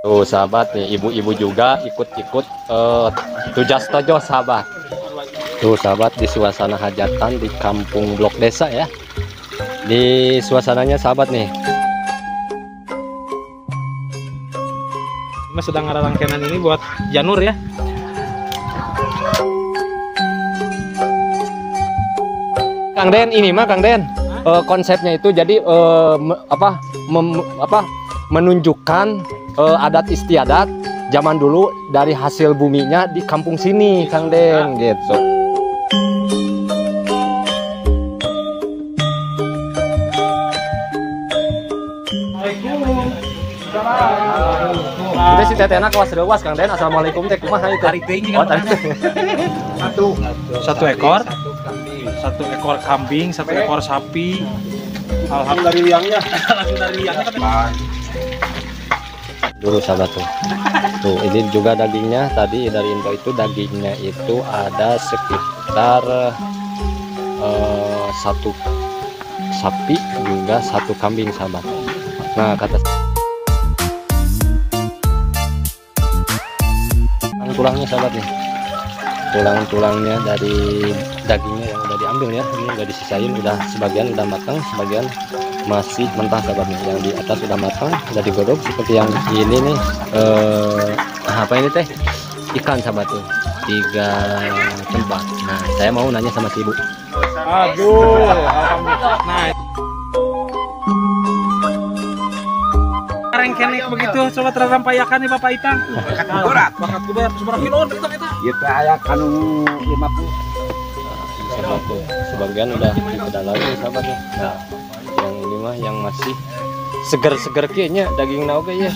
Tuh sahabat nih, ibu-ibu juga ikut-ikut tujas tojo sahabat. Tuh sahabat, di suasana hajatan di kampung Blok Desa ya. Di suasananya sahabat nih. Mas sedang ada rangkaian ini buat Janur ya. Kang Den, ini mah Kang Den. Konsepnya itu jadi menunjukkan adat istiadat zaman dulu dari hasil buminya di kampung sini Kang Den gitu. Udah si tetena kawas rewas Kang Den. Assalamualaikum teh kumaha itu? Tarik teuing kan. Satu ekor kambing, satu ekor sapi. Alhamdulillah dari liangnya. Dulu sahabat tuh. Tuh ini juga dagingnya tadi dari info itu dagingnya itu ada sekitar satu sapi juga satu kambing sahabat. Nah kata tulangnya sahabat nih, tulang-tulangnya dari dagingnya yang udah diambil ya, ini udah disisain, udah sebagian udah matang, sebagian masih mentah sahabat nih. Yang di atas udah matang, udah digodok seperti yang ini nih. Apa ini teh? Ikan sahabat tuh, 3 tempat. Nah saya mau nanya sama si ibu. Aduh, alhamdulillah. Nah, rengkenek begitu, coba terampayakan nih Bapak Itang. Bakat guberat, seberapa kilo kita? Kita aya kanu 50. Sahabat tuh, sebagian udah dipedal lagi sahabat nih. Nah, yang ini mah yang masih seger-seger kayaknya daging naoge ya.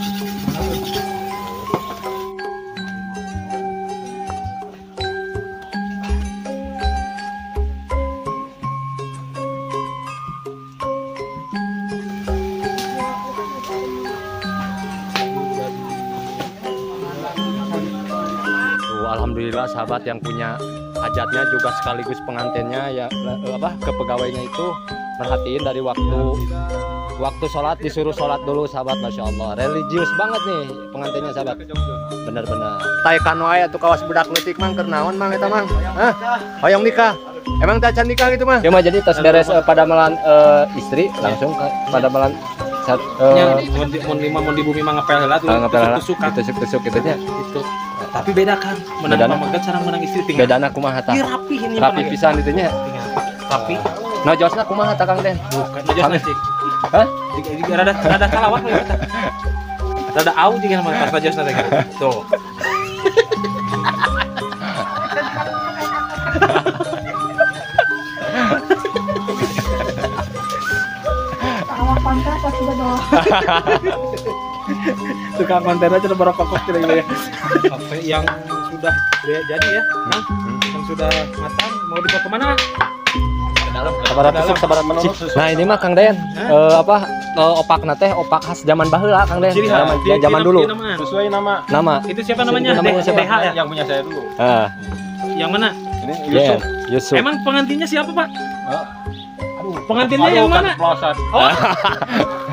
Alhamdulillah sahabat yang punya hajatnya juga sekaligus pengantinnya ya ke pegawainya itu merhatiin dari waktu sholat disuruh sholat dulu sahabat. Masya Allah religius banget nih pengantinnya sahabat, bener-bener taikan wae tuh kawas budak leutik mang keur naon mang eta mang hoyong nikah emang tacan nikah gitu mah ya mah. Jadi tas beres pada malam istri langsung pada malam mun di bumi mah ngepel heula tuh tusuk gitu nya itu. Tapi beda kan, menang pamagat sareng menang istri tinggal. Bedana kumaha tah? Rapi pisan itu nya. Tapi nojosna kumaha tah Kang Den? Bukan nojosna sih. Hah? Rada kalawak we eta. Rada au jeung mah pas nojosna teh. Tuh. Tukang konten aja berapa kok kira-kira ya. Yang sudah jadi ya, yang sudah matang mau dibawa kemana? Ke dalam. Nah ini mah Kang Den, opakna teh opak khas zaman baheula Kang Den, zaman dulu. Sesuai nama. Itu siapa namanya? DH ya? Yang punya saya dulu. Yang mana? Ini Yusuf. Emang pengantinnya siapa Pak? Pengantinnya yang mana? Oh.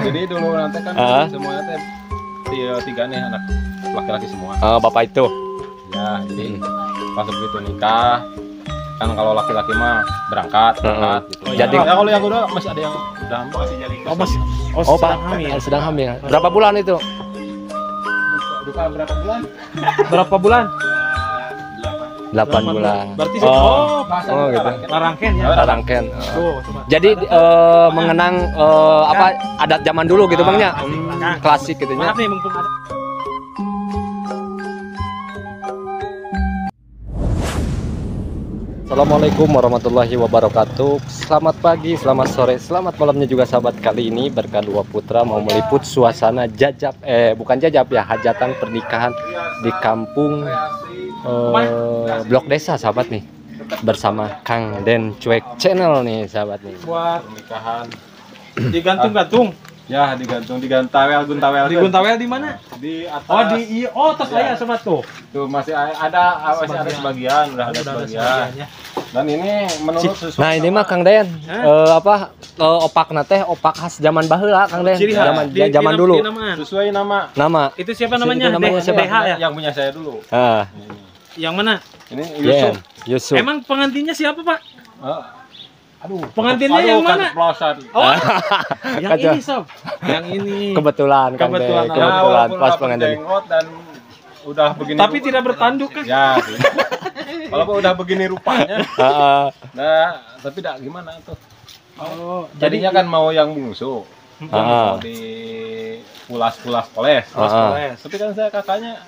Jadi dulu nanti kan semuanya teh tiga nih anak laki-laki semua. Bapak itu. Ya, jadi pas begitu nikah kan kalau laki-laki mah berangkat gitu. Jadi kalau yang udah masih ada yang udah masih jadi. Sedang hamil. Berapa bulan itu? Duka berapa bulan? Berapa bulan? 8 bulan. Berarti gitu. Larangken ya. Larangken. Jadi mengenang adat zaman dulu gitu Bang ya. Klasik gitu nya. Maaf nih mumpung ada. Assalamualaikum warahmatullahi wabarakatuh. Selamat pagi, selamat sore, selamat malamnya juga sahabat. Kali ini Berkah Dua Putra mau meliput suasana bukan jajab ya, hajatan pernikahan di kampung Blok Desa sahabat nih, bersama Kang Den Cuek Channel nih sahabat nih. Buat pernikahan digantung-gantung. Ya, digantung Guntawel. Di Guntawel di mana? Di atas. Tas saya sobat tuh. Tuh masih ada sebagian, udah ada sebagian. Ya. Dan ini menurut Nah, ini mah Kang Den opakna teh opak khas zaman baheula Kang Den. Ciri khas. Zaman dulu. Sesuai nama Nama. Itu siapa namanya? siapa? DH ya? yang punya saya dulu. Yang mana? Ini Yusuf. Yusuf. Emang pengantinnya siapa, Pak? Aduh, pengantinnya yang mana? Keceplosan. Oh, yang ini sob. Yang ini. Kebetulan Kang Den. Kebetulan. Kebetulan walaupun pas udah pengantin. berjenggot dan udah begini. Tapi tidak bertanduk kan? Ya. Walaupun udah begini rupanya. Nah, tapi tidak gimana tuh. Oh, Jadinya kan mau yang bungsu. Mau di pulas-pulas poles. Tapi kan saya kakaknya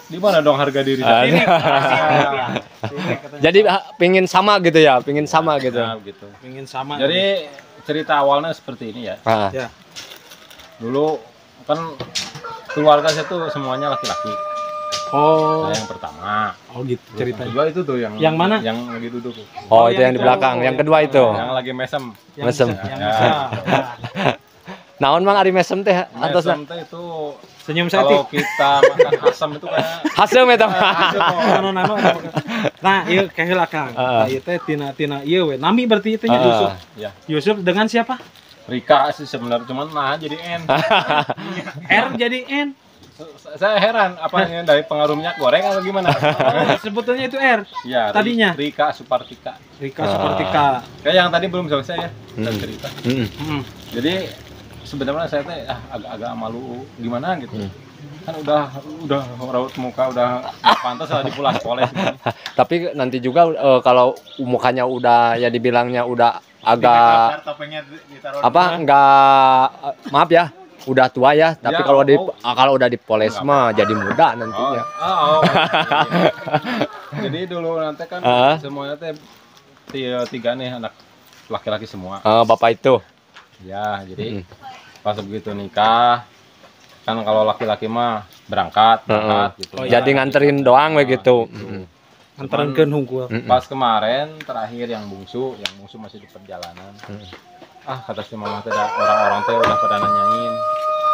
di mana dong harga diri saya? Jadi pingin sama gitu ya, pingin sama gitu. Nah, gitu. Pengen sama. Jadi cerita awalnya seperti ini ya. Ya. Dulu kan keluarga saya tuh semuanya laki-laki. Oh. Saya yang pertama. Oh gitu ceritanya. Kedua itu tuh Yang mana? Yang lagi duduk. Oh, itu yang di belakang. Yang kedua itu. Yang lagi mesem. Mesem. Ya. Naon mang ari mesem teh antosna? Mesem teh itu Senyum saya kalau kita makan asam itu kayak Hasil eta. nano. Nah, ieu kaheula Kang. Nah, ieu teh tina ieu we. Nami berarti itu nya Yusuf. ya. Yusuf dengan siapa? Rika sih sebenarnya cuman nah jadi N. R jadi N. Saya heran apanya dari pengaruh minyak goreng atau gimana? Oh, sebetulnya itu R. Ya, Tadinya? Rika Supartika. Rika Supartika. Kayak yang tadi belum selesai ya, saya cerita. Jadi sebenarnya saya teh agak-agak malu gimana gitu. Kan udah raut muka udah pantas lah dipulas-poles gitu. Tapi nanti juga kalau mukanya udah ya dibilangnya udah agak apa enggak maaf ya, udah tua ya, tapi Ya, kalau udah dipoles mah jadi muda nantinya. Jadi dulu nanti kan semuanya teh tiga nih anak laki-laki semua. Bapak itu. Ya, jadi pas begitu nikah kan kalau laki-laki mah berangkat gitu. Jadi nganterin doang begitu. Nganterin hungkul. Pas kemarin terakhir yang bungsu masih di perjalanan. Kata si mama teh orang-orang teh udah pada nanyain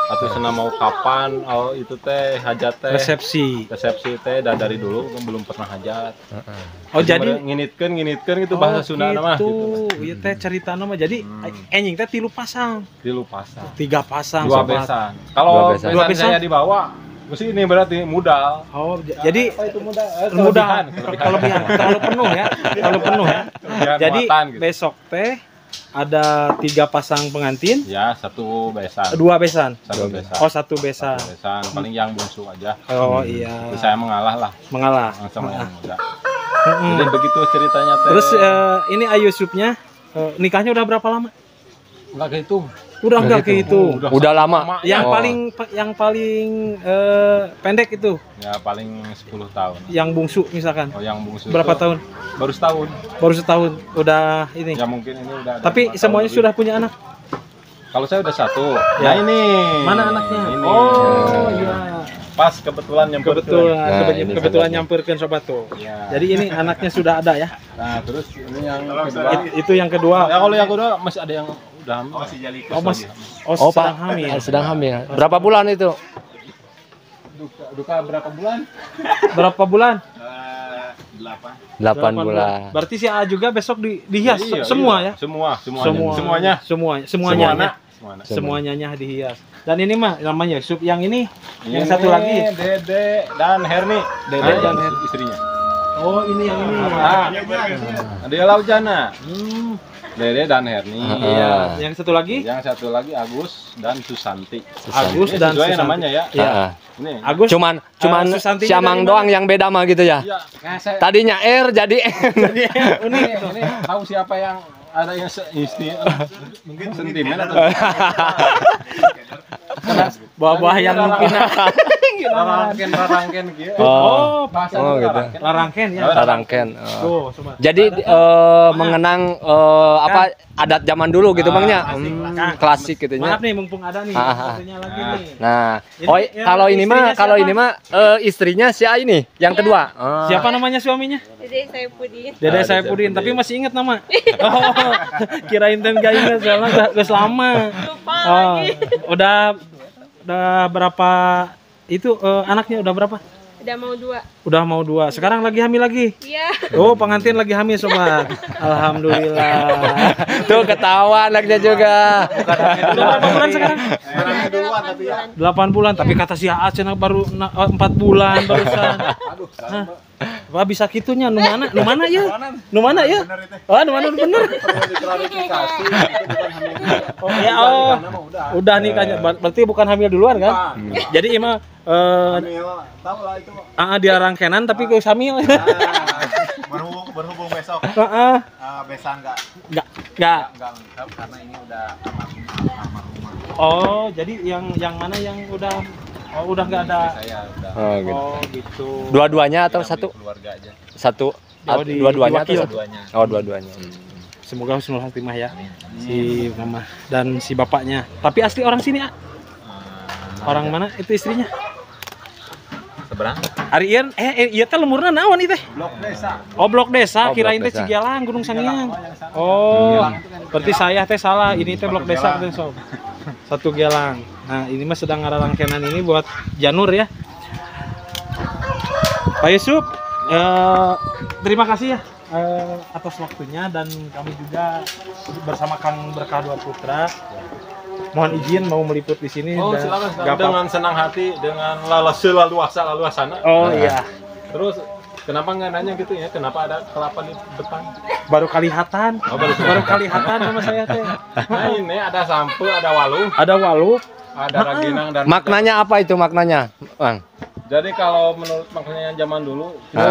atau senang mau kapan itu teh hajat teh Resepsi teh dari dulu belum pernah hajat. Jadi nginitkeun itu bahasa Sunda mah gitu. Ieu teh cerita nama jadi enjing teh 3 pasang. 3 pasang. 3 pasang. 2 besan. Kalau besan saya dibawa mesti ini berarti modal. Oh, jadi apa itu modal? Kelebihan. Terlalu penuh ya. Jadi gitu. besok teh ada 3 pasang pengantin. Ya, 1 besan. 2 besan. 1 besan. Oh, 1 besan. 1 besan. Paling yang bungsu aja. Oh iya. Terus saya mengalah lah. Sama yang muda. Jadi begitu ceritanya teh. Terus ini Ayusupnya nikahnya udah berapa lama? Enggak kehitung. Udah enggak kehitung. Udah lama. Yang paling pendek itu. Ya paling 10 tahun. Yang bungsu misalkan. Oh, yang bungsu. Berapa tahun? Baru setahun. Baru setahun. Udah ini. Ya mungkin ini udah. Tapi semuanya sudah punya anak. Kalau saya udah 1. Ya. Nah ini. Mana anaknya? Ini. Oh iya. Pas kebetulan Kebetulan nyamperkan sobat tuh. Ya. Jadi ini anaknya sudah ada ya. Nah, terus ini yang kedua. Itu yang kedua. Ya kalau yang kedua masih ada yang udah hamil. Sedang hamil. Sedang hamil. Berapa bulan itu? Duka berapa bulan? Berapa bulan? 8 bulan. Berarti si A juga besok dihias semua ya? Semuanya. Semuanya dihias. Dan ini mah namanya Sup yang ini yang satu lagi Dede dan Herni. Dede dan Herni istrinya. Oh, ini yang ini. Dia Laujana. Dede dan Herni. Iya. Yang satu lagi? Yang satu lagi Agus dan Susanti. Agus dan Susanti namanya ya. Iya. Ini. Agus. Cuman si Amang doang yang beda mah gitu ya. Iya. Tadinya R jadi M. Jadi ini tahu siapa yang ada yang istri mungkin sentimen atau buah-buah yang mungkin rarangken gitu. Oh, gitu. Larangken ya. Larangken. Tuh, coba. Jadi mengenang apa adat zaman dulu gitu Bangnya. Klasik gitu nya. Maaf nih mumpung ada nih fotonya lagi nih. Nah, kalau ini mah istrinya si A ini yang kedua. Siapa namanya suaminya? Dede Saipudin. Dede Saipudin, tapi masih ingat nama. Oh, kirain dan gak ingat soalnya udah lama. Lupa lagi. Udah berapa itu anaknya udah berapa? Udah mau 2. Udah mau 2. Sekarang lagi hamil lagi. Iya. Oh, pengantin lagi hamil sobat. Alhamdulillah. Tuh ketawa anaknya juga. Udah berapa bulan sekarang? 8 bulan. Tapi kata si Aa cenah baru 4 bulan barusan. Hah? Wah, bisa kitunya nu mana? Nu mana ya? Nu mana ya? Oh, nu mana bener. Oh, ya oh. Udah nih kayaknya. Berarti bukan hamil duluan kan? Jadi Ima dia rangkenan tapi ke hamil. Berhubung besok besan enggak lengkap karena ini udah almarhumah. Oh, jadi yang mana yang udah udah nggak ada. Saya udah. Oh, gitu. Oh, gitu. Dua-duanya atau satu? Keluarga aja. Satu. di- Dua-duanya atau diwakil. satu? Oh, dua-duanya. Semoga husnul khotimah ya. Si mama dan si bapaknya. Tapi asli orang sini, ah. Orang mana itu istrinya? Seberang? Arian, iya teh lemurna naon ieu teh? Blok desa. Oh, blok desa, Oh, kirain blok teh desa. Cigialang, Gunung Sangiang. Oh, berarti saya teh salah. Ini teh blok desa teh sob. Satu Gelang. Nah, ini mah sedang ngarangkenan ini buat Janur ya. Pak Yusuf, terima kasih ya atas waktunya dan kami juga bersama Kang Berkah Dua Putra. Mohon izin mau meliput di sini. Oh, dan silakan. nggak Dengan senang hati, dengan laluasana. Oh iya, Terus kenapa nggak nanya gitu ya? Kenapa ada kelapa di depan? baru kalihatan. Oh, baru Baru kalihatan sama saya teh. Nah, ini ada sampo, ada walu, Ada walu. ada raginang dan Maknanya apa itu maknanya, Bang? Jadi kalau menurut maknanya zaman dulu itu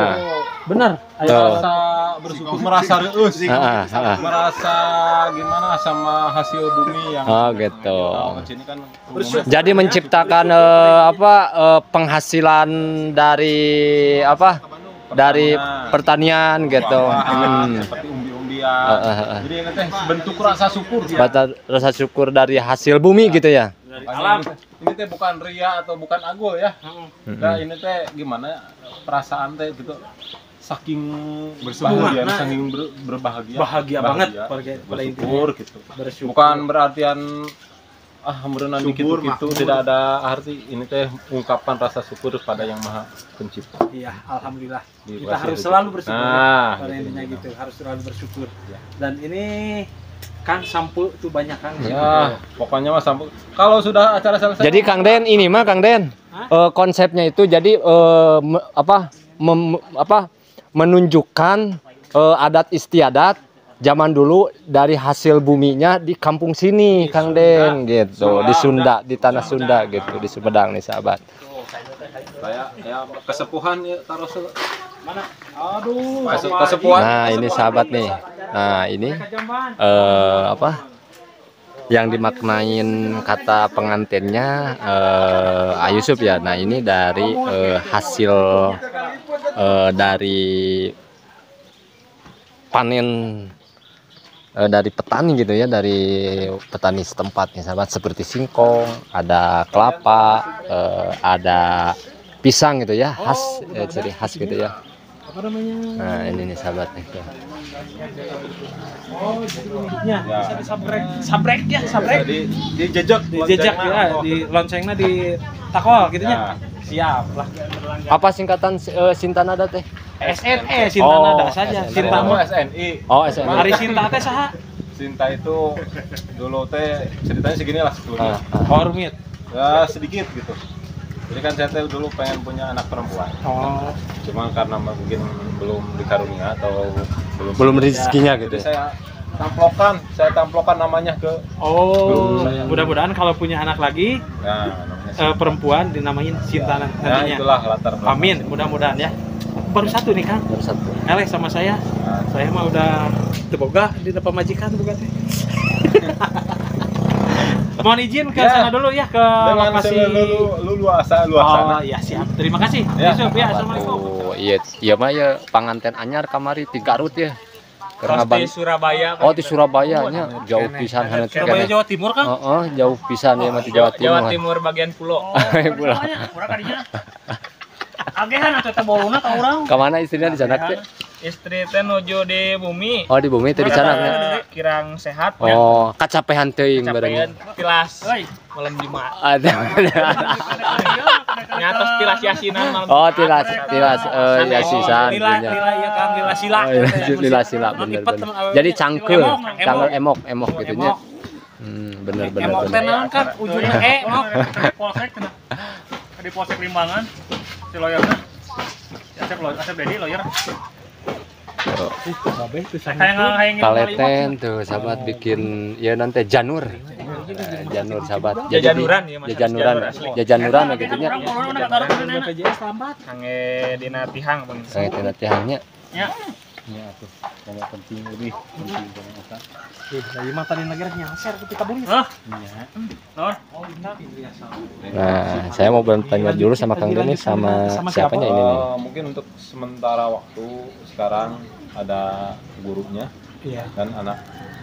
Benar. merasa bersyukur, merasa reus, merasa gimana sama hasil bumi yang Oh, gitu. sini kan Jadi menciptakan penghasilan dari dari pertanian gitu. seperti umbi-umbian. Jadi ini teh bentuk rasa syukur. Rasa syukur dari hasil bumi gitu ya. Alam. Ini teh bukan ria atau bukan agul ya. Nah, ini teh gimana perasaan teh gitu saking berbahagia, saking berbahagia. Bahagia banget pada bersyukur gitu. Bersyukur. Bukan berartian berenang dikit gitu, tidak ada arti. Ini teh ungkapan rasa syukur pada Yang Maha Pencipta. Iya, alhamdulillah. Di Kita Pasir harus itu. selalu bersyukur. Nah, Pada gitu. intinya gitu, harus selalu bersyukur. Dan ini Kang sampo tuh banyak Kang. Ya, pokoknya mah sampai kalau sudah acara selesai. Jadi Kang Den ini mah Kang Den konsepnya itu jadi menunjukkan adat istiadat zaman dulu dari hasil buminya di kampung sini Kang Den gitu, di Sunda, di tanah Sunda gitu, di Sumedang nih sahabat. Saya ya kesepuhan ya taruh Mana? Aduh, kesepuhan. Nah, ini sahabat nih. Nah, ini yang dimaknain kata pengantinnya Yusuf ya. Nah, ini dari hasil dari panen dari petani gitu ya, dari petani setempat nih sahabat, seperti singkong, ada kelapa, ada pisang gitu ya, khas ciri khas gitu ya. apa namanya? Nah, ini nih sahabat nih. Oh, jadi bentuknya bisa disabrek. Sabrek ya, sabrek. Jadi dijejak, Dijejak ya, di loncengnya di takol gitu nya. Siap lah. Apa singkatan Sintanada teh? SNE Sintanada saja. SNE. Sinta Oh, mah. SNI. Oh, SNI. Hari Sinta teh saha? Sinta itu dulu teh ceritanya segini lah sebelumnya. Oh, rumit. Ya sedikit gitu. Jadi kan saya teh dulu pengen punya anak perempuan. Oh. Cuma karena mungkin belum dikarunia atau Belum rezekinya gitu. Jadi saya tamplokan namanya ke Oh, mudah-mudahan kalau punya anak lagi namanya perempuan dinamain Sinta ya, nantinya. itulah latar belakang. Amin, mudah-mudahan ya. Baru satu nih Kang. Baru satu. Eleh sama saya. Saya mah udah teboga di depan majikan boga teh. Mohon izin ke sana dulu ya, ke Dengan lokasi. luasa. Oh iya siap. Terima kasih. Ya. Yusuf ya. Assalamualaikum. Oh, iya mah ya panganten anyar kamari di Garut ya. Karena Di Surabaya. Oh, di Surabaya nya jauh pisan hanet Surabaya keneh. Jawa Timur Kang. Jauh pisan ya mah di Jawa Timur. Jawa Timur bagian pulau. Pulang. Agehan atuh teh boluna ka urang. Kemana istrinya di sana teh? Istri teh nuju di bumi. Oh di bumi tadi sana. Kirang sehat. Oh kacapehan teuing bareng. Tilas. Malam Jumat. Ada. Nyatos tilas yasinan malam. Oh tilas yasisan. Lila ya Kang, lila sila. Lila sila bener. Jadi cangkeul, emok gitunya. Bener. Emok teh naon kan ujungnya emok. Polsek cenah. Di Polsek Limbangan. Si lawyerna. Asep Dedi lawyer. Kaleten tuh sahabat bikin ya nanti janur sahabat Jajanuran ya Mas. jajanuran gitunya BPJS lambat Hange dina tihang Bang. tina tihangnya Ya. Ya tuh, kalau penting lebih penting banget. lagi mah tadi lagi nyasar ke kita bumi. Hah? Iya. Non. nah saya mau bertanya dulu sama Kang Denis sama siapanya ini nih. Mungkin untuk sementara waktu sekarang ada gurunya Iya. dan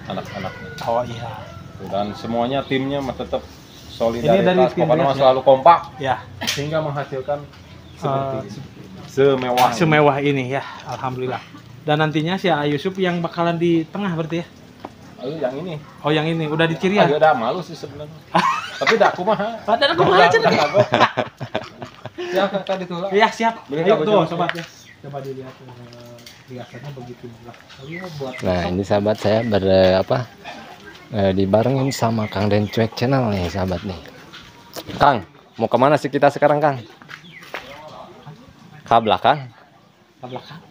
anak-anaknya. Oh iya. Dan semuanya timnya tetap Ini dari solidaritas, tim pokoknya Denis, selalu kompak Ya. sehingga menghasilkan seperti semewah. Semewah ini ya, alhamdulillah. Dan nantinya si Yusuf yang bakalan di tengah berarti ya. Yang ini. Oh yang ini udah diciri ya. Agak ada malu sih sebenarnya. Tapi dak kumaha. Padahal aku aja nih. Ya tadi tuh lah. Ya siap. Beli Ayo kabel tuh jauh. sobat ya. Coba dilihat biasanya begitu lah. Nah ini sahabat saya dibarengin sama Kang Den Cuek Channel nih sahabat nih. Kang mau kemana sih kita sekarang Kang? Ke belakang?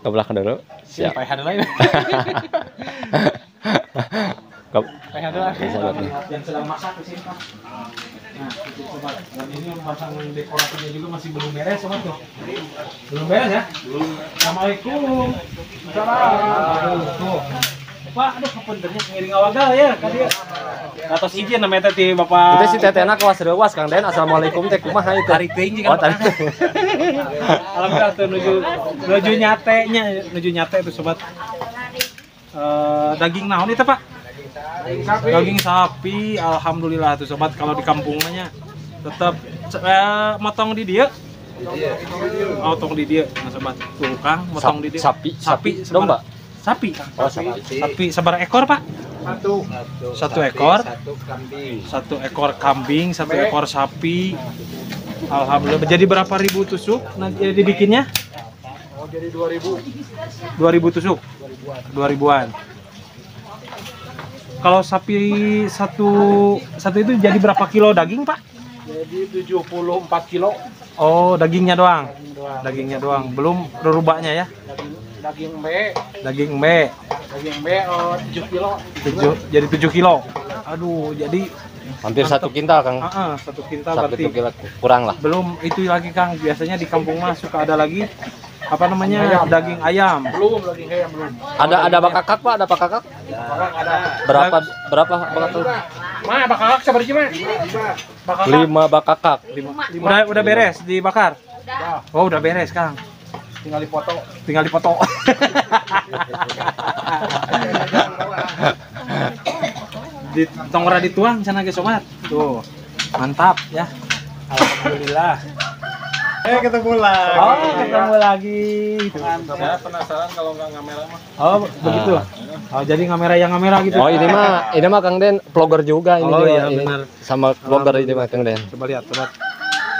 Ke belakang dulu. Siap. Sampai ada lain. Sampai ada lagi. sahabat nih. Yang sedang masak di sini Pak. Nah, itu sobat. Dan ini pasang dekorasinya juga masih belum beres sobat tuh. Belum beres ya? Belum. Assalamualaikum. Waalaikumsalam. Tuh. Pak, aduh kepenternya ngiring awagal ya kan dia. Atas izin namanya teh Bapak. Itu si tetena kawas reuwas Kang Den. Assalamualaikum teh kumaha itu? Tarik teuing jeung tarik. Alhamdulillah tuh nuju nyate tuh sobat. Daging naon itu Pak? Daging sapi. Alhamdulillah tuh sobat, kalau di kampungnya tetap motong di dia. Motong di dia. Nah sobat, tuh Kang motong di dia. Sapi domba. Sapi. Oh, sapi. Sapi sebar ekor Pak? Satu ekor. Satu ekor kambing, satu ekor sapi. Alhamdulillah. Jadi berapa ribu tusuk nanti dibikinnya? Oh, jadi 2000. 2000 tusuk. 2000-an. Kalau sapi satu itu jadi berapa kilo daging, Pak? Jadi 74 kilo. Oh, dagingnya doang. Dagingnya doang. Belum rubahnya ya. Daging B. Daging B. Daging B 7 kilo. Jadi 7 kilo. Aduh, jadi Hampir 1 kintal Kang. 1 kintal 1 berarti. kintal kurang lah. Belum itu lagi Kang. Biasanya di kampung mah suka ada lagi apa namanya? Daging ayam. Belum daging ayam belum. Ada bakakak Pak, ada bakakak? Ada. Berapa bakakak? Mah bakal sabar sih mah. 5 bakakak. Udah beres dibakar? Oh, udah beres Kang. Tinggal dipoto. Di tonggora dituang sana ge sobat. Tuh. Mantap ya. Alhamdulillah. Ketemu lah. Oh, ketemu lagi. Saya penasaran kalau nggak ngamera mah. Oh, begitu. Oh, jadi ngamera gitu. Oh, ini mah Kang Den vlogger juga ini. Oh, juga. iya, Ini benar. sama vlogger ini mah Kang Den. Coba lihat, sobat.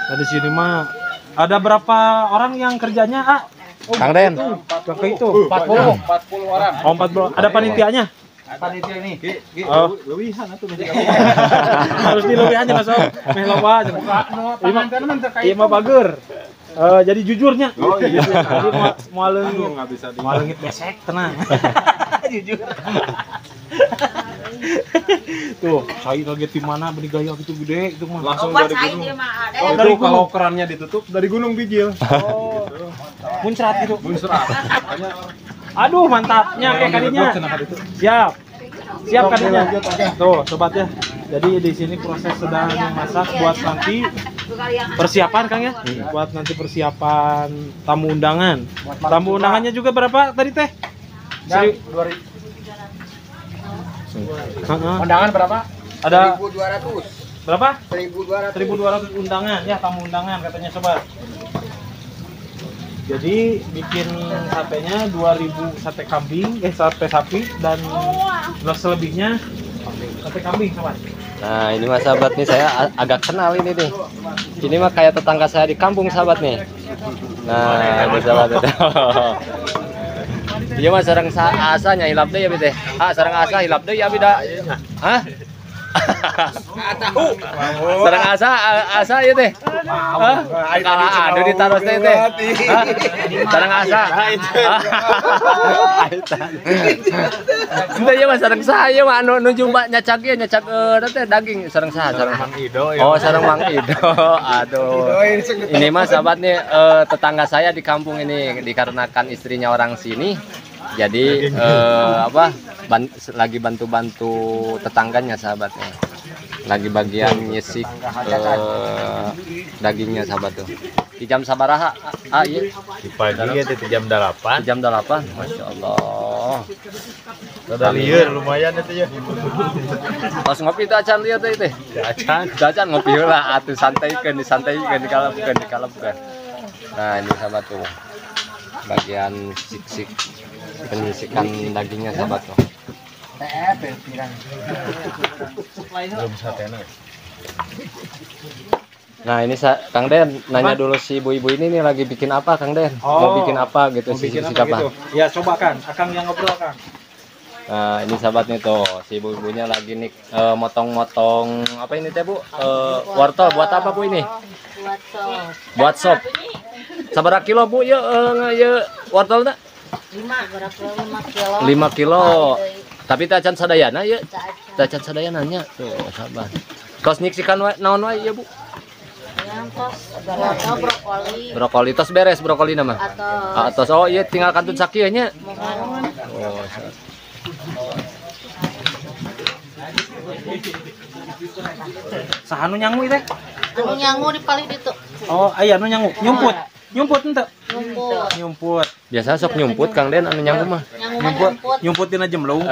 Nah, di sini mah ada berapa orang yang kerjanya, Ah? Kang Den. Berapa itu? 40 orang. Oh, 40. Ada panitianya? Panitia ini. Oh, Lewihan atuh. harus dilebihannya Mas. Meh loba. Pengantin mah terkait. Iya mah bager. Jadi jujurnya. Oh iya. Jadi mau Aduh, leungit. nggak bisa di. Mau leungit besek, tenang. Jujur. Tuh, saya kaget di mana beli gaya gitu gede itu mah. Langsung dari gunung. Oh, Itu kalau kerannya ditutup dari Gunung Bijil. Oh. Muncrat gitu. Muncrat. Aduh, mantapnya kayak kadinya. Siap. Siap kadinya. Tuh, sobat ya. Jadi di sini proses sedang masak buat nanti persiapan Kang ya. Buat nanti persiapan tamu undangan. Tamu undangannya juga berapa tadi teh? 2000. Undangan berapa? Ada 1200. berapa? 1200. 1200 undangan ya, tamu undangan katanya sobat. Jadi bikin satenya 2000 sate kambing, sate sapi dan selebihnya sate kambing sobat. Nah ini mas sahabat nih saya agak kenal ini nih. Ini mah kayak tetangga saya di kampung sahabat nih. Nah ini sahabat. Iya mas sareng asanya hilap deh ya bete. Sareng asa hilap deh ya beda. Hah? Sareng asa ya teh. Kalah adu ditaros teh teh. Sareng asa. Entah ya mas sareng saya mah anu jumpa nyacak teh daging sareng sareng Mang Ido. Oh sareng Mang Ido. Aduh. Ini mas sahabat nih tetangga saya di kampung ini dikarenakan istrinya orang sini. Jadi lagi bantu-bantu tetangganya sahabatnya. Lagi bagian nyisik dagingnya sahabat tuh. Di jam sabaraha? Iya. Di pagi ya jam 8. Jam 8. Masya Allah. Udah liur lumayan itu ya. Pas ngopi itu acan lihat teh. Acan ngopi lah atuh santaikeun di kalap-kalap. Nah, ini sahabat tuh. Bagian sik-sik penyisikan dagingnya sahabat tuh. Belum satena. Nah ini Kang Den nanya dulu si ibu-ibu ini nih lagi bikin apa Kang Den? Mau bikin apa gitu sih apa? Gitu. Ya coba kan, Akang yang ngobrol Kang. Nah ini sahabatnya tuh si ibu-ibunya lagi nih motong-motong apa ini teh Bu? Wortel buat apa Bu ini? Buat sop. Sabaraha kilo Bu ya wortelnya? 5 kilo. Tapi tacan sadayana ya. Tacan sadayana nya tuh sahabat. Kos nyiksikan naon wae ya Bu? Brokoli tos beres brokoli nama. Atos. Oh iya tinggal kantun sakieu nya. Oh. Sahanu nyangu teh? Anu nyangu di paling ditu. Oh, aya anu nyangu. Nyumput ente. Nyumput. Biasa sok nyumput Kang Den anu nyangu mah. Nyumput dina jemlung.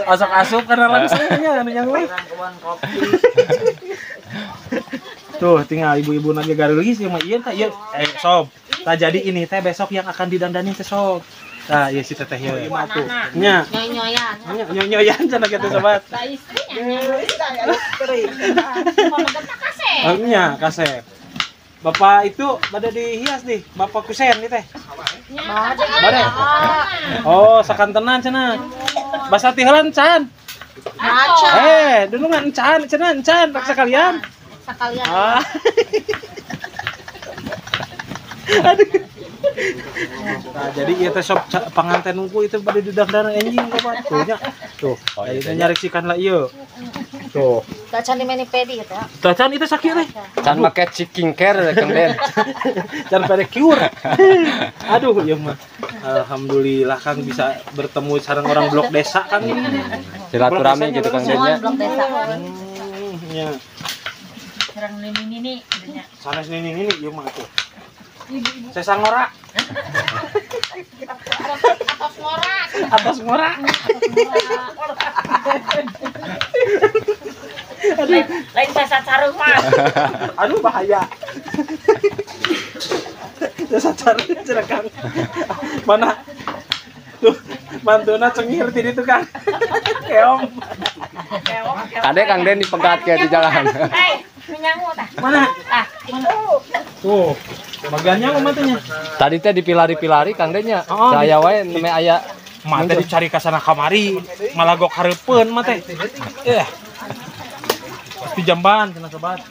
Asuk-asuk karena langsungnya anu nyangu. Tuh, tinggal ibu-ibu lagi garulis yang mah ieu teh ieu sob. Tah jadi ini teh besok yang akan didandanin teh sob. Nah, iya si teteh ya. Tuh. Nya. Nyoy-nyoyan. Nyoy-nyoyan cenah kitu sobat. Da istrinya. Nya kasep. Bapak itu pada dihias nih, Bapak Kusen nih teh. Bade. Oh, sakantenan cenah. Basa tiheulan can. Maca. Dulungan can rek sekalian. Sekalian. Aduh. Nah, jadi ieu teh sok panganten unggul itu pada didandana anjing Bapak. Tuh nya. Tuh, itu nyariksikan lah ieu. Tuh. Tacan di manipedi gitu ya. Tacan itu sakit teh. Can make skincare Kang Den. Can pedicure. Aduh, ya mah. Alhamdulillah Kang bisa bertemu sareng orang blok desa Kang ini. Silaturahmi gitu Kang Den nya. Blok desa. Nya. Sareng nini nya. Sanes nini ieu mah tuh. Sesangora. Atas ngora. Lain sasa carung mah. Aduh bahaya. Sasa carung cenah Kang. Mana? Tuh, mantuna cengir di ditu Kang. Keong. Kade Kang Den dipegat kayak di jalan. Nyangu tah. Mana? Tuh. Bagiannya umatnya. Tadi teh dipilari-pilari Kang Den nya. Oh, Saya wae meme aya mah teh dicari ka sana kamari, malah gok hareupeun mah teh. Pasti jamban cenah sobat.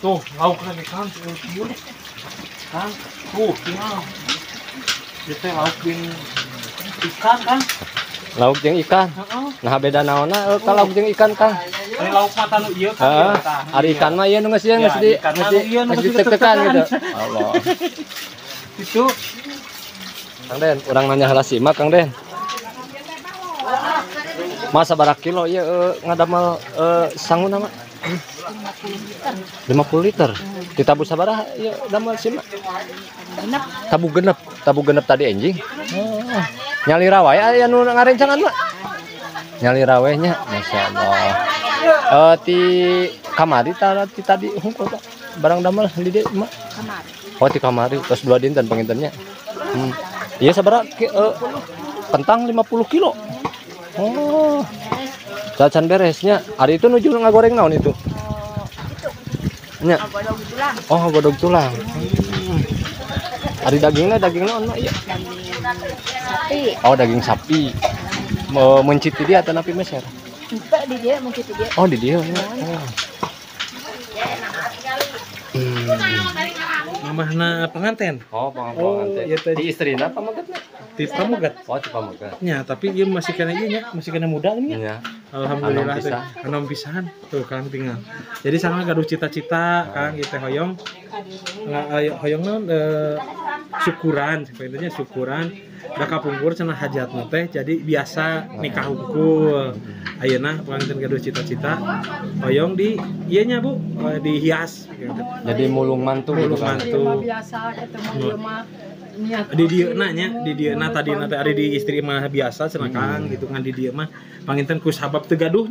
Tuh, lauk lagi Kang, kieu. Kang, tuh, tinggal. Ieu teh lauk jeung ikan Kang. Lauk jeung ikan. Nah beda naonna ka lauk jeung ikan Kang. Ari lauk mata nu ieu Heeh. Ari ikan mah ieu nu geus ieu geus ditekan gitu. Allah. Itu Kang Den, urang nanya heula simak Kang Den. Mas sabaraha kilo ieu ngadamel sanguna mah? 50 liter. Ditabu sabaraha ieu damel simak? Tabu genep tadi anjing. Nyali rawe aya nu ngarencangan mah. Nyali rawehnya, masyaallah. Ti kamari tadi barang damel di dia mah. Oh di kamari terus 2 dinten pengintennya. Iya sabaraha kentang 50 kilo. Oh. Cacan beresnya. Ari itu nuju ngagoreng naon itu? Nya. Oh, godog tulang. Ari daging naon mah iya. Sapi. Oh, daging sapi. Mencit di dia atau napi meser? Di dia mencit dia. Oh, di dia. Oh. Mamahna penganten. Oh, pengantin. iya teh. Di istrina pamagetna? Di pamugat. Oh, di pamugat. Ya, tapi ieu masih kena ieu nya, masih kena muda nih. Iya. Alhamdulillah Anom teh. Anom pisan. Tuh Kang tinggal. Jadi sangat gaduh cita-cita Kang kita hoyong. Hoyong naon syukuran, sebenarnya syukuran. Da kapungkur cenah hajatna teh jadi biasa nikah hungkul. Ayeuna panganten gaduh cita-cita hoyong di ieu nya Bu, dihias gitu. Jadi mulung mantu gitu kan. Biasa ketemu mah Di dieu nya, di dieu tadi nanti ada di istri mah biasa cenah Kang gitu kan di dieu mah panginten ku sabab teu gaduh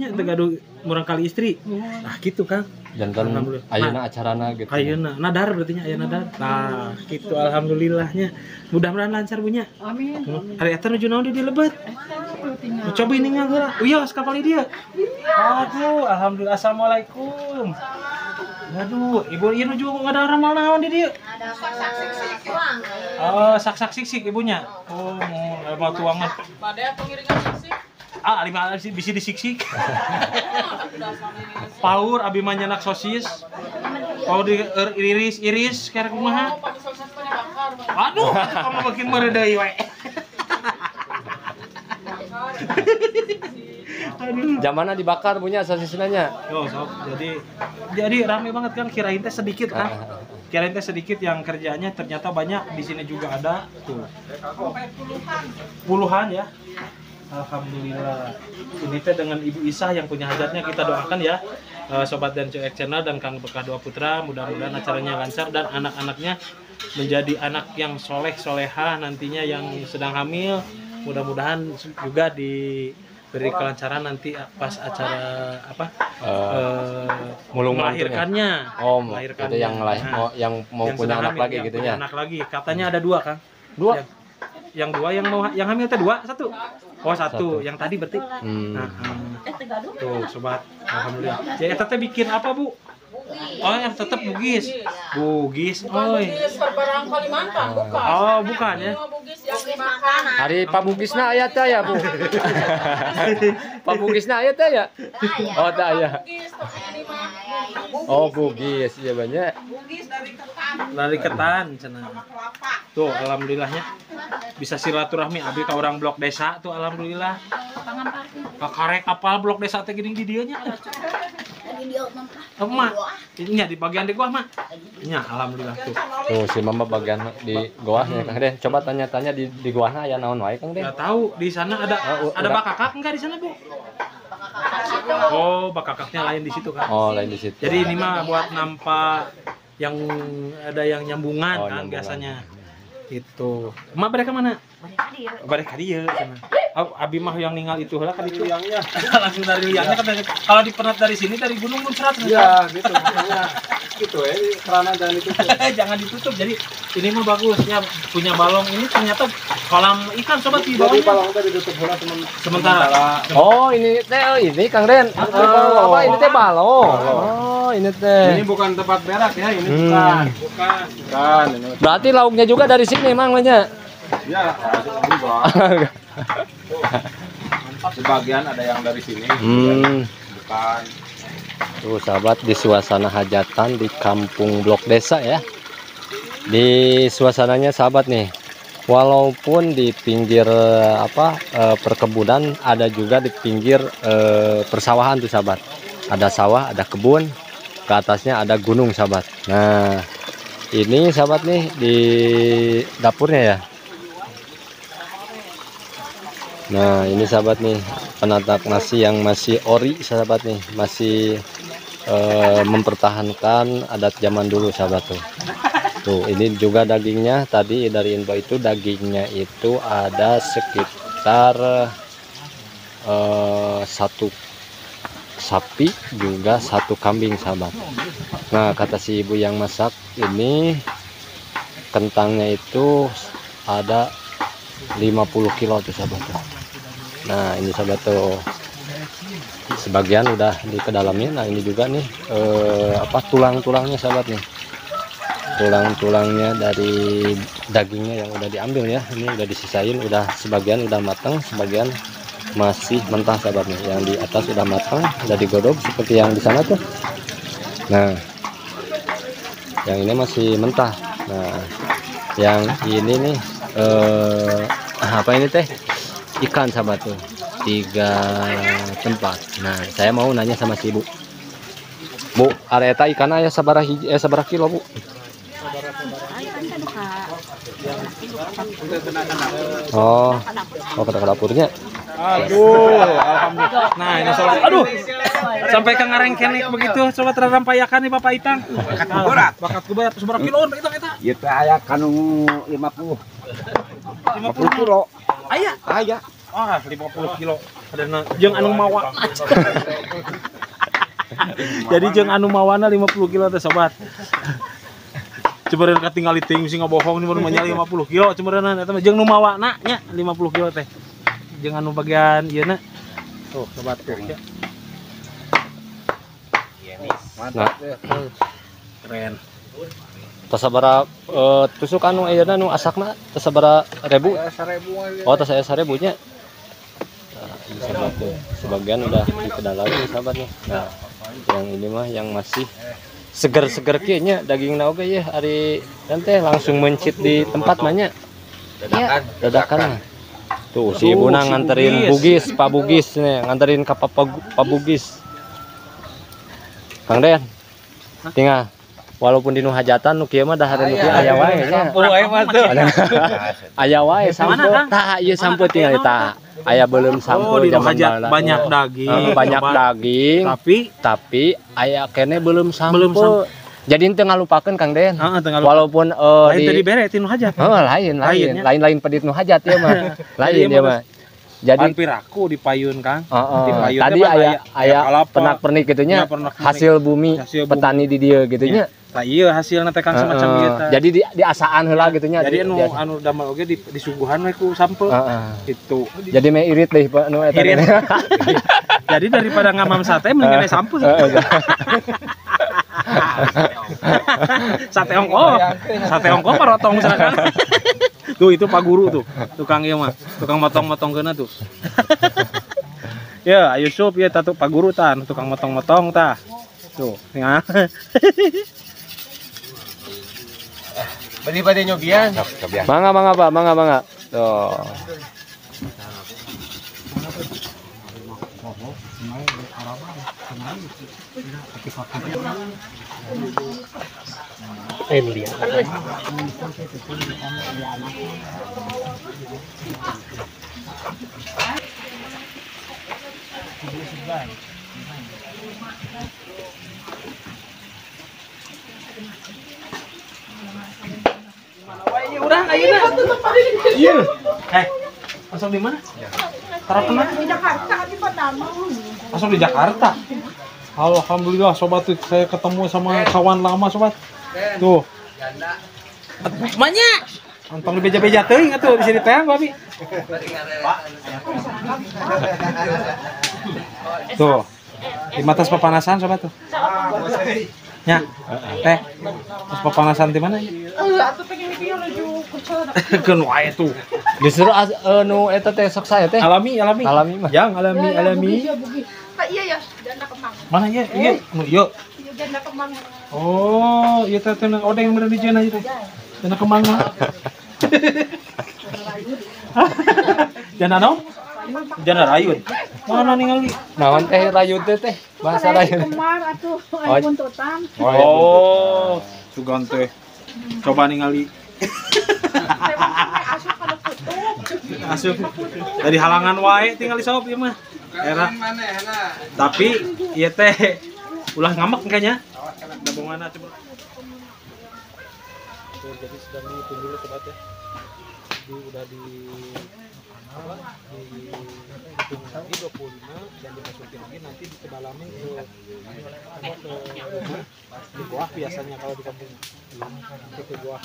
murang kali istri. Nah gitu Kang. Jantan ayeuna acarana gitu. Ayeuna nadar berarti nya aya nadar. Nah, gitu alhamdulillahnya. Mudah-mudahan lancar punya. amin. Ari eta nuju naon di dieu lebat. Coba ini heula. Uyos ka kali dia. Aduh, alhamdulillah. Assalamualaikum. Aduh, ibu ieu nuju ngada ramal naon di dieu? Oh, sak-sak sik ibunya. Oh, mau tuangan. Pada pengiringan sih. Ah, 5 bisi disik-sik. Paur abi mah nyanak sosis. Paur di iris kira kumaha. Aduh, kamu makin meredai we. Zamanna dibakar punya sosisna nya. Oh, sob. Jadi rame banget kan, kirain teh sedikit kan. Kirain teh sedikit yang kerjanya ternyata banyak. Di sini juga ada tuh. Puluhan ya. Alhamdulillah. Ini teh dengan Ibu Isah yang punya hajatnya kita doakan ya. Sobat dan Cuek Channel dan Kang Bekah Dua Putra, mudah-mudahan acaranya lancar dan anak-anaknya menjadi anak yang soleh-solehah nantinya yang sedang hamil. Mudah-mudahan juga diberi kelancaran nanti pas acara apa mulung melahirkannya. Oh, melahirkannya. itu yang mau yang punya sudah anak hamil, lagi yang gitu punya ya. anak lagi. Katanya ada 2 Kang. 2. Yang 2 yang hamil teh 2, 1. Oh, 1. Yang tadi berarti. Nah, tuh sobat, alhamdulillah. Ya eta teh bikin apa, Bu? Oh, yang tetap Bugis. Bugis. Oh. Bugis perbarang Kalimantan, bukan. Oh, bukan ya. Bugis yang dimakan. Hari Pak Bugisna aya teh ya, Bu. Pak Bugisna aya teh ya? Oh, teh aya. Bugis tapi dimakan. Oh, Bugis iya banyak. Bugis dari ketan. Dari ketan cenah. Tuh, alhamdulillahnya bisa silaturahmi abi ka orang blok desa tuh alhamdulillah. Kakarek apal blok desa teh geuning di dieu nya. Emak, nya di bagian di gua mah. Nya alhamdulillah tuh. Tuh si Mama bagian di goahnya Kang Den. Coba tanya-tanya di goahna aya naon wae Kang Den. Enggak tahu di sana ada bakakak enggak di sana, Bu? Oh, bakakaknya lain di situ kan. Oh, lain di situ. Jadi ini mah buat nampak yang ada yang nyambungan Oh, kan nyambungan. biasanya. Gitu. Emak balik ke mana? Balik ke dieu cenah. Abi mah yang ninggal itu heula ka dicu yang langsung dari liangnya kan kalau dipenat dari sini dari gunung muncrat. Iya, gitu. Makanya gitu ya, kerana jangan ditutup. Jangan ditutup. Jadi ini mah bagus ya punya balong ini ternyata kolam ikan sobat di Jadi bawahnya. balong tadi ditutup bola Sementara. Oh, ini Kang Den. Apa ini teh balong. Oh, ini teh. Ini bukan tempat berak ya, ini Hmm. bukan. Ini. Berarti lauknya juga dari sini mangnya. Ya, juga. Sebagian ada yang dari sini, bukan. Tuh sahabat di suasana hajatan di kampung Blok Desa ya. Di suasananya sahabat nih. Walaupun di pinggir perkebunan ada juga di pinggir persawahan tuh sahabat. Ada sawah, ada kebun. Ke atasnya ada gunung sahabat. Nah, ini sahabat nih di dapurnya ya. Nah, ini sahabat nih penatak nasi yang masih ori sahabat nih, masih mempertahankan adat zaman dulu sahabat tuh. Tuh, ini juga dagingnya tadi dari info itu dagingnya itu ada sekitar sapi juga 1 kambing sahabat. Nah kata si ibu yang masak ini kentangnya itu ada 50 kilo tuh sahabat. Nah ini sahabat tuh sebagian udah di kedalamin. Nah ini juga nih tulang-tulangnya sahabat nih, tulang-tulangnya dari dagingnya yang udah diambil ya. Ini udah disisain, udah sebagian udah matang, sebagian masih mentah sahabat nih. Yang di atas udah matang, udah digodok seperti yang di sana tuh. Nah yang ini masih mentah. Nah yang ini nih apa ini teh, ikan sahabat tuh 3 tempat. Nah saya mau nanya sama si ibu, Bu, areta ikan aya sabaraha kilo Bu? Oh ke dapurnya. Aduh, alhamdulillah. Nah, ini sobat. Aduh. Sampai ke ngareng kenek begitu, sobat rarampayakan nih Bapak Itang. Bakat berat seberapa kilo Itang eta? Ieu teh aya kanu 50 kilo. Aya. Aya. Ah, 50 kilo. Ada jeung anu mawa. Jadi jeung anu mawana 50 kilo teh sobat. Cemeureun katinggal ting sing ngabohong nih baru manya 50 kilo cemeureun eta mah jeung nu mawana nya 50 kilo teh. Jeung anu bagian ieu na. Tuh, sobat tuh. Nah, Keren. tos sabaraha tusuk anu ayeuna nu asakna tos sabaraha ribu? Oh, tos aya 1000 nya. Nah, ini sahabat tuh. Sebagian udah di kedalamin sahabat nih. Nah, yang ini mah yang masih seger-seger kieu nya dagingna oge ya ari teh langsung mencit di tempat mah nya. Dadakan. Tuh si ibu nganterin Bugis, Pak Bugis nih, nganterin ke Pak Bugis. Kang Den. Tinggal walaupun di nu hajatan nu kieu mah dahar nu kieu aya wae nya. Wae mah tuh. Aya wae sampo. Tah ieu sampo tinggal tah. Aya belum sampo zaman hajat banyak daging. Banyak daging. Tapi aya kene belum sampo. Jadi ente ngalupakeun Kang Den. Walaupun lain tadi bere tinu hajat. Lain pedit nu hajat ieu mah. Lain ieu mah. Jadi piraku di payun Kang. Tadi aya pernak-pernik gitu nya, hasil bumi petani di dieu gitu nya. Lah ieu hasilna teh Kang semacam ieu teh. Jadi diasaan heula gitu nya. Jadi anu damel oge disuguhan we ku sampel. Itu. Jadi mah irit deh nu eta. Jadi daripada ngamam sate mending sampel. Sate ongko parotong misalkan. Tuh itu Pak Guru tuh, tukang ieu mah, tukang motong-motongkeuna tuh. Ya, ayo sup ya tatu Pak Guru tan, tukang motong-motong tah. Tuh, ya. Bade nyobian. Mangga Pak, Tuh. Elia. Urang ayeuna. Iya. Masuk di mana? Tarapan Di Jakarta di Padang. Masuk di Jakarta. Alhamdulillah sobat, saya ketemu sama kawan lama sobat. Tuh. Banyak. Antong di beja-beja teuing atuh di sini teh babi. Tuh. Di matas papanasan sobat tuh. Nya. Teh. Pas papanasan di mana? Atuh pengen video laju kucel. Keun wae tuh. Justru nu eta teh sok saya teh. Alami mah. Yang alami. Pak iya ya, janda kemang. Mana iya? Nu ieu. Iya janda kemang. Oh, ieu teh teh odeng bener di cenah ieu teh. Janda kemang mah. Janda naon? Janda rayun. Mana ningali? Naon teh rayun teh? Bahasa rayun. Kemar atuh aya buntutan. Oh, sugan teh. Coba ningali. Asup dari halangan wae tinggal di sop ieu mah. Era. Tapi ieu teh ulah ngamek kayaknya. Gabunganna coba. Jadi sedang ditunggu dulu sobat ya. udah di apa dihitung lagi 25 dan dimasukin lagi nanti dikedalamin ke goah biasanya kalau di kampung ke goah.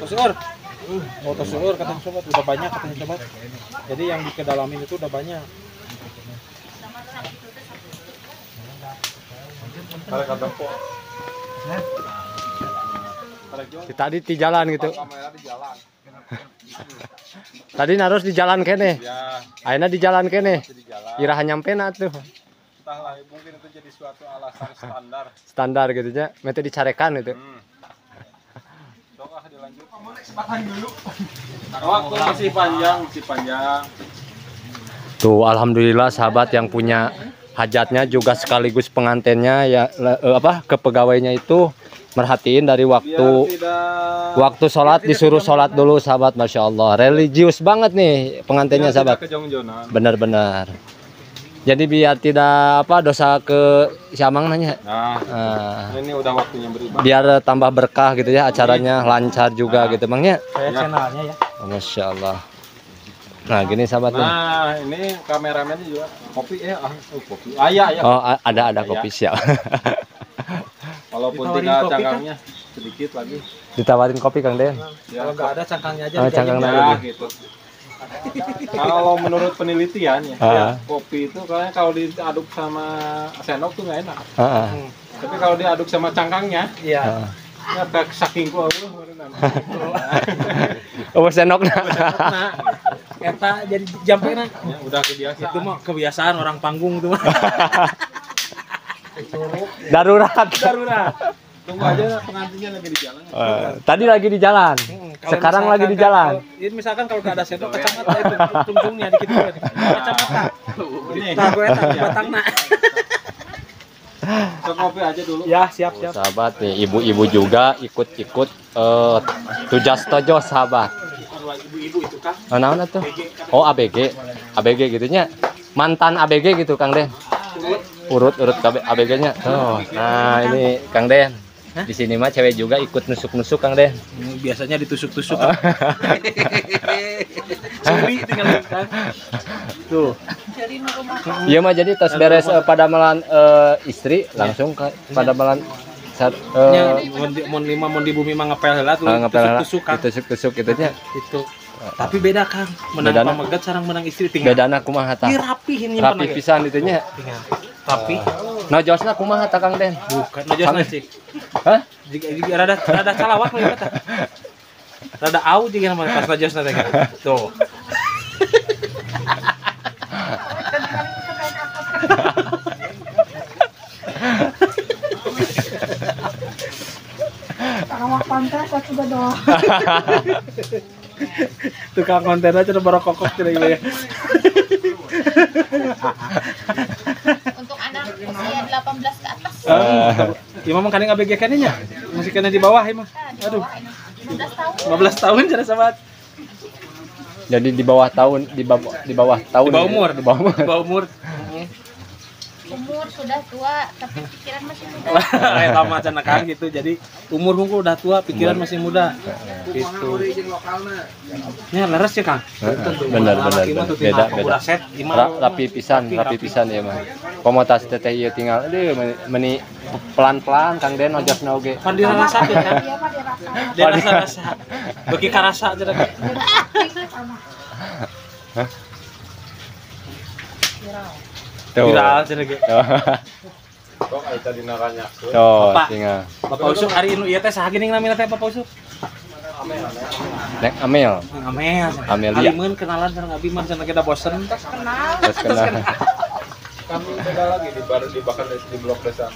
Tosuur, tosuur katanya sobat udah banyak katanya sobat. Jadi yang dikedalamin itu udah banyak. Tadi di jalan gitu. Tadi harus di jalan kene. Ya, Ayeuna di jalan kene. di jalan. Iraha nyampe na tuh. Entahlah, mungkin itu jadi suatu alasan standar. Standar gitu nya. Mete dicarekan gitu. Sok dilanjut. Waktu masih panjang. Tuh, Alhamdulillah sahabat yang punya hajatnya juga sekaligus pengantennya ya kepegawainya itu merhatiin dari waktu sholat disuruh sholat dulu sahabat. Masya Allah, religius banget nih pengantennya sahabat. Benar-benar. Jadi biar tidak dosa ke siamang nanya. Ini udah waktunya beribadah. Biar tambah berkah gitu ya acaranya lancar juga gitu bangnya. Kayak channelnya ya. Masya Allah. Nah gini sahabat. Nah ini kameramennya juga kopi kopi. Ya. Oh ada kopi siap. Walaupun tidak cangkangnya sedikit lagi. Ditawarin kopi Kang Den. Ya, kalau nggak ada cangkangnya aja. Cangkangnya ya, gitu. Kalau menurut penelitian ya, kopi itu kayaknya kalau diaduk sama sendok tuh nggak enak. Tapi kalau diaduk sama cangkangnya, iya. Ya kayak saking ku Oh sendokna. Eta jadi jampena. Ya, udah kebiasaan. Itu mah kebiasaan orang panggung tuh mah. Darurat. Tunggu aja pengantinnya lagi di jalan. Tadi lagi di jalan. Sekarang lagi di jalan. Ini misalkan kalau nggak ada sendok kacamata itu tunjungnya dikit dikit. Kacamata. Ini. Nah, gue batangna. Kopi aja dulu. Ya, siap. Sahabat nih, ibu-ibu juga ikut tujas tojo sahabat. Ibu-ibu itu kan. Naon atuh? Oh, ABG. ABG gitunya. Mantan ABG gitu Kang Den. Urut ABG-nya. Oh, nah ini Kang Den. Di sini mah cewek juga ikut nusuk-nusuk Kang Den. Biasanya ditusuk-tusuk. Suri tinggal kan. Tuh. Iya mah jadi tos beres pada malan istri langsung ke pada malan mon di bumi mah ngepel heula tuh tusuk-tusuk gitunya. Itu. Tapi beda Kang, menang pamegat sareng menang istri tinggal. Bedana kumaha tah? Dirapihin rapi pisan itunya. Tapi nojosna kumaha tah Kang Den? Bukan nojosna sih. Hah? Jika rada calawat we kata. Rada au juga nama pas nojosna teh. Tuh. Awak pantas aku doang. Tukang konten aja udah barokokok tidak ya. Untuk anak usia 18 ke atas. Imam kan yang ABG kannya masih kena di bawah mah. Aduh. 15 tahun cara sahabat. Jadi di bawah tahun di bawah umur. Umur sudah tua tapi pikiran masih muda. Eta mah cenah Kang gitu. Jadi umur hungkul udah tua, pikiran masih muda. Gitu. Ya leres ya Kang. Benar. Beda. Rapi pisan ya mah. Komotas teteh ieu tinggal meni pelan-pelan Kang Den ojosna oge. Kan dirasa kan. Dia rasa. Beki karasa aja Kang. Viral cenah ge. Kok aita dina ranyakeun. Oh, tinggal. Bapak Usuk hari ini ieu teh saha geuning namina teh Bapak Usuk? Nek Amel. Amelia. Alimeun kenalan sareng abi mah cenah kita bosen. Terus kenal. Kami beda lagi di blok desa.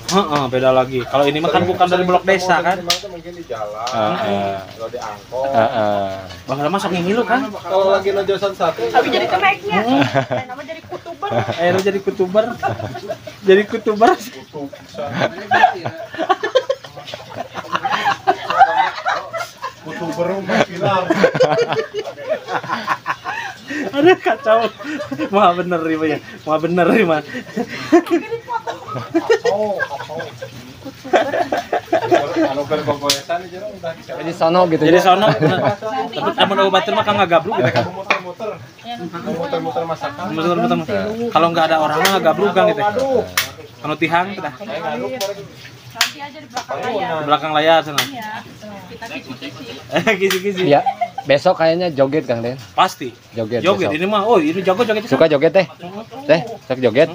Beda lagi. Kalau ini mah kan bukan dari blok desa kan. Mungkin di jalan. Kalau di angkot. Bang lama sok ngilu kan. Kalau lagi nojosan satu. Tapi jadi keneknya. Nama jadi kutuber. Jadi kutuber. Jadi kutuber. Kutuber rumah pilar. Aduh kacau. Wah bener nih anu keur gogoesan jeung udah bisa. Jadi sono gitu. Jadi ya. sono. Tapi amun obat batur mah kan ngagabruk gitu kan. Muter-muter masakan. Muter-muter. Kalau nggak ada orang mah ngagabruk kan gitu. Anu tihang tah. Nanti aja di belakang layar. Di belakang layar sana. Iya. Kita kisi-kisi. Kisi-kisi. Ya, besok kayaknya joget Kang Den. Pasti. Joget. Joget besok. ini mah. Oh, ini jago joget. Suka joget teh? Teh, sok joget.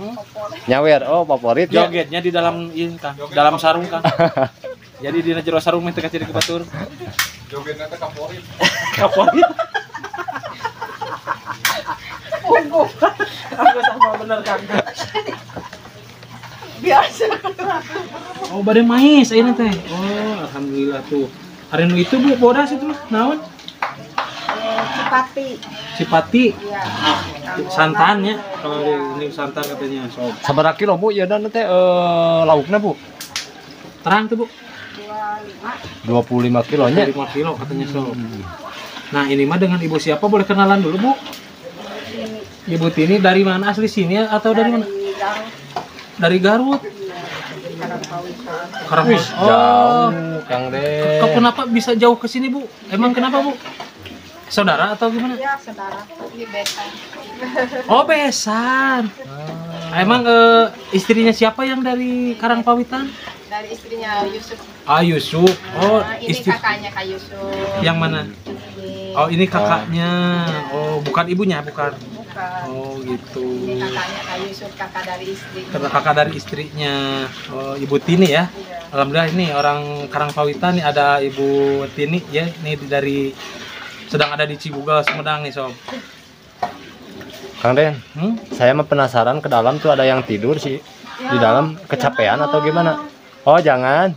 Nyawer. Oh, favorit ya. Jogetnya di dalam ini kan, dalam sarung kan. Jadi di jero sarung mah teu kaciri ke batur. Jogetna teh kaporit. Kaporit. Aku sama bener kan. Biasa. Oh, bade mais ayeuna teh. Oh, alhamdulillah tuh. Hari nu itu Bu, bodas itu mah naon? Cipati. Cipati. Iya. Santannya. Kalau ini santan katanya sob. Sabaraha kilo Bu? Ya dan teh laukna Bu. Terang tuh Bu. 25 kilonya. 5 kilo katanya sob. Nah, ini mah dengan Ibu siapa boleh kenalan dulu, Bu? Ibu Tini dari mana, asli sini atau dari mana? Dari Garut. Karangpawitan. Oh, Jauh, Kang Den. kok kenapa bisa jauh ke sini, Bu? Emang kenapa, Bu? Saudara atau gimana? Ya, saudara. Ini besan. Oh, besan. Emang istrinya siapa yang dari Karangpawitan? Dari istrinya Yusuf. Ah, Yusuf. Oh, Nah, ini istri kakaknya Kak Yusuf. yang mana? Ini Oh, ini kakaknya. Oh, bukan ibunya, bukan. bukan. Oh, gitu. Ini kakaknya Kak Yusuf, kakak dari istri. Kakak dari istrinya. Oh, Ibu Tini ya. Iya. Alhamdulillah ini orang Karangpawitan nih, ada Ibu Tini ya. Ini dari sedang ada di Cibugal Sumedang nih, Sob. Kang Den, Hmm? saya mah penasaran ke dalam tuh ada yang tidur sih. Di dalam kecapean atau gimana? Oh, jangan.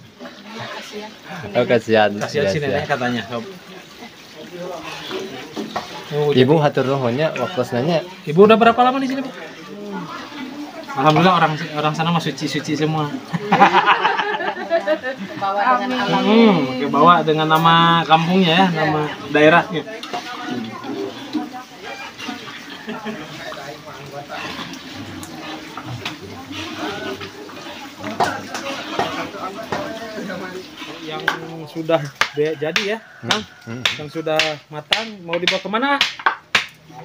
Oh, kasihan. Kasihan si nenek katanya, Sob. Oh, Ibu hatur nuhunnya waktu nanya. Ibu udah berapa lama di sini, Bu? Alhamdulillah orang sana mah suci-suci semua. Bawa dengan alam. Oke, bawa dengan nama kampungnya ya, nama daerahnya. Yang sudah jadi ya, Kang? Yang sudah matang mau dibawa kemana?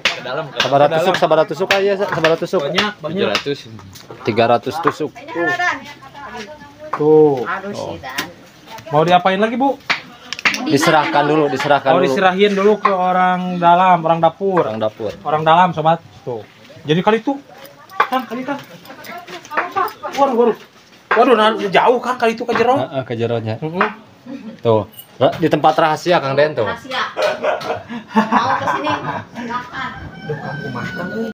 Ke dalam. Sabar tusuk aja, sabar tusuk. Banyak. 300 tusuk. Tuh. Mau diapain lagi, Bu? Diserahkan dulu. Oh, diserahin dulu ke orang dalam, orang dapur. Orang dapur. Orang dalam, sobat. Tuh. Jadi kali itu, Kang, kali Kang. Waduh, nah, jauh Kang kali itu ke jero. Ke jeronya. Tuh. Di tempat rahasia Kang Den tuh. Rahasia. Mau ke sini? Silakan. Duh, Kang, kumaha, Kang?